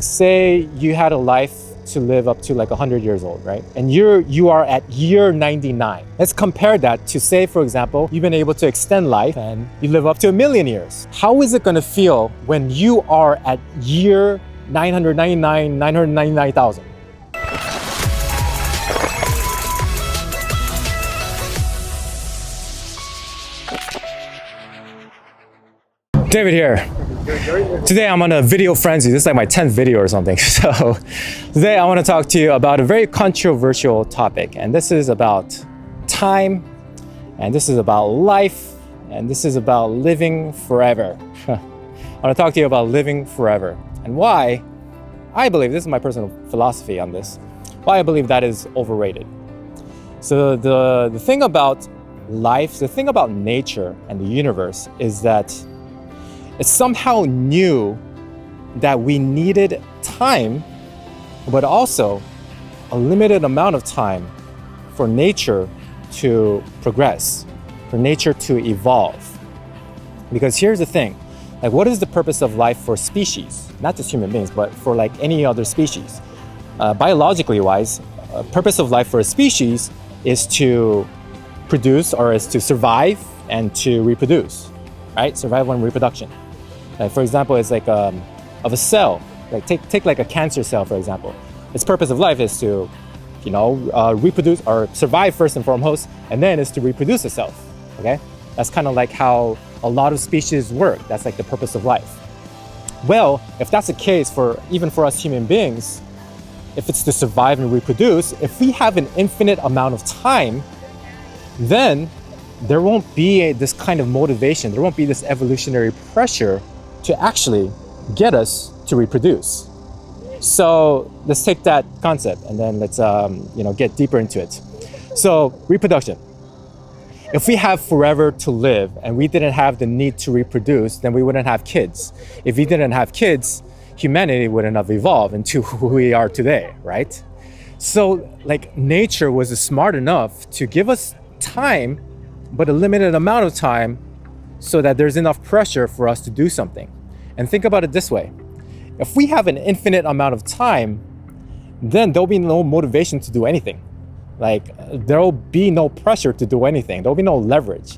Say you had a life to live up to like 100 years old, right? And you are at year 99. Let's compare that to, say, for example, you've been able to extend life and you live up to 1,000,000 years. How is it going to feel when you are at year 999,000? David here. Today I'm on a video frenzy. This is like my 10th video or something. So today I want to talk to you about a very controversial topic. And this is about time. And this is about life. And this is about living forever. I want to talk to you about living forever. And why I believe, this is my personal philosophy on this, why I believe that is overrated. So the thing about life, the thing about nature and the universe is that it somehow knew that we needed time, but also a limited amount of time for nature to progress, for nature to evolve. Because here's the thing, like, what is the purpose of life for species? Not just human beings, but for like any other species. Biologically wise, purpose of life for a species is to produce, or is to survive and to reproduce, right? Survival and reproduction. Like, for example, it's like of a cell. Like take like a cancer cell, for example. Its purpose of life is to, reproduce or survive first and foremost, and then is to reproduce itself. Okay, that's kind of like how a lot of species work. That's like the purpose of life. Well, if that's the case even for us human beings, if it's to survive and reproduce, if we have an infinite amount of time, then there won't be this kind of motivation. There won't be this evolutionary pressure to actually get us to reproduce. So let's take that concept and then let's get deeper into it. So reproduction. If we have forever to live and we didn't have the need to reproduce, then we wouldn't have kids. If we didn't have kids, humanity wouldn't have evolved into who we are today, right? So like nature was smart enough to give us time, but a limited amount of time, so that there's enough pressure for us to do something. And think about it this way. If we have an infinite amount of time, then there'll be no motivation to do anything. Like, there'll be no pressure to do anything. There'll be no leverage.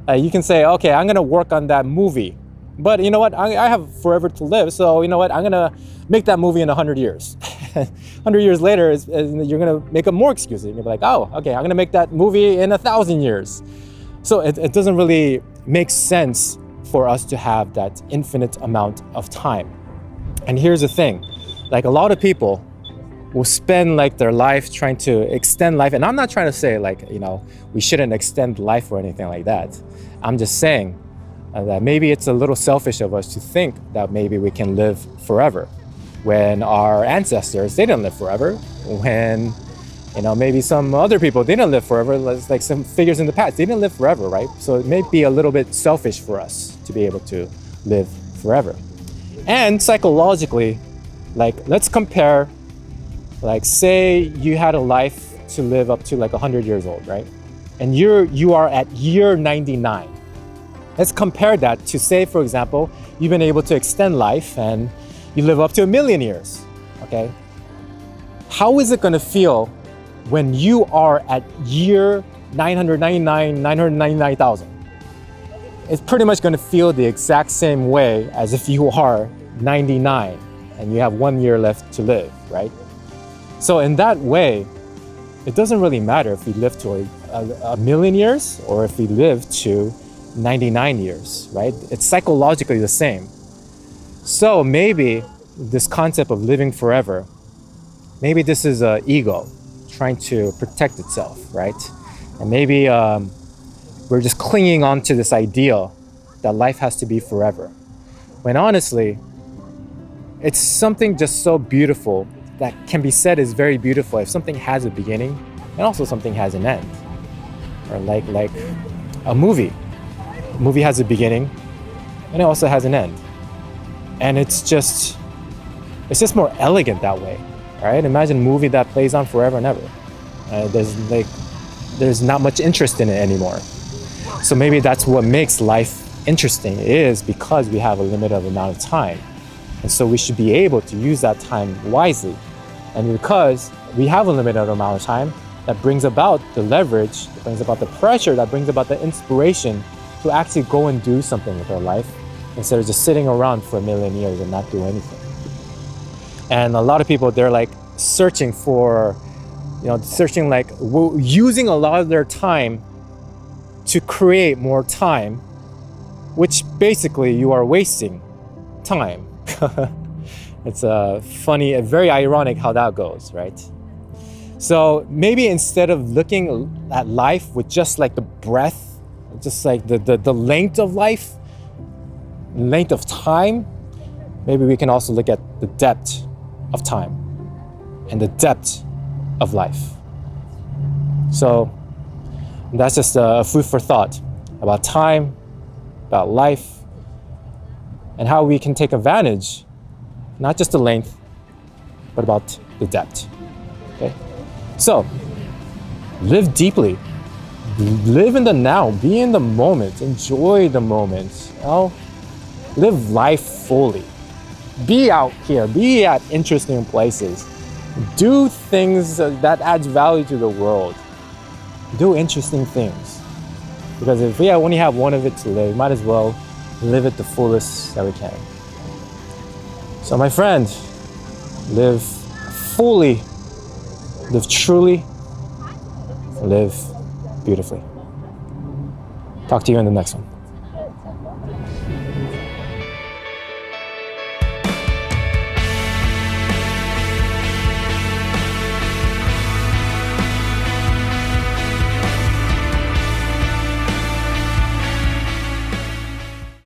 You can say, okay, I'm gonna work on that movie, but you know what? I have forever to live, so you know what? I'm gonna make that movie in 100 years. 100 years later, you're gonna make up more excuses. You're gonna be like, oh, okay, I'm gonna make that movie in 1,000 years. So it doesn't really make sense for us to have that infinite amount of time. And here's the thing, like, a lot of people will spend like their life trying to extend life. And I'm not trying to say like, we shouldn't extend life or anything like that. I'm just saying that maybe it's a little selfish of us to think that maybe we can live forever when our ancestors, they didn't live forever. When maybe some other people didn't live forever, like some figures in the past, they didn't live forever, right? So it may be a little bit selfish for us to be able to live forever. And psychologically, like, let's compare, like, say you had a life to live up to like 100 years old, right? And you are at year 99. Let's compare that to, say, for example, you've been able to extend life and you live up to 1,000,000 years, okay? How is it gonna feel when you are at year 999,000? It's pretty much going to feel the exact same way as if you are 99 and you have 1 year left to live, right? So in that way, it doesn't really matter if we live to a million years or if we live to 99 years, right? It's psychologically the same. So maybe this concept of living forever, maybe this is an ego trying to protect itself, right? And maybe we're just clinging on to this ideal that life has to be forever. When honestly, it's something just so beautiful that can be said is very beautiful if something has a beginning and also something has an end. Or like a movie. A movie has a beginning and it also has an end. And it's just more elegant that way. Right? Imagine a movie that plays on forever and ever. There's not much interest in it anymore. So maybe that's what makes life interesting, is because we have a limited amount of time. And so we should be able to use that time wisely. And because we have a limited amount of time, that brings about the leverage, that brings about the pressure, that brings about the inspiration to actually go and do something with our life instead of just sitting around for a million years and not do anything. And a lot of people, they're like searching for, using a lot of their time to create more time, which basically you are wasting time. It's funny, very ironic how that goes, right? So maybe instead of looking at life with just like the breadth, just like the length of life, length of time, maybe we can also look at the depth of time and the depth of life. So that's just a food for thought about time, about life, and how we can take advantage, not just the length, but about the depth. Okay? So, live deeply. Live in the now. Be in the moment. Enjoy the moment. Live life fully. Be out here. Be at interesting places. Do things that adds value to the world. Do interesting things. Because if we only have one of it to live, might as well live it the fullest that we can. So my friend, live fully, live truly, live beautifully. Talk to you in the next one.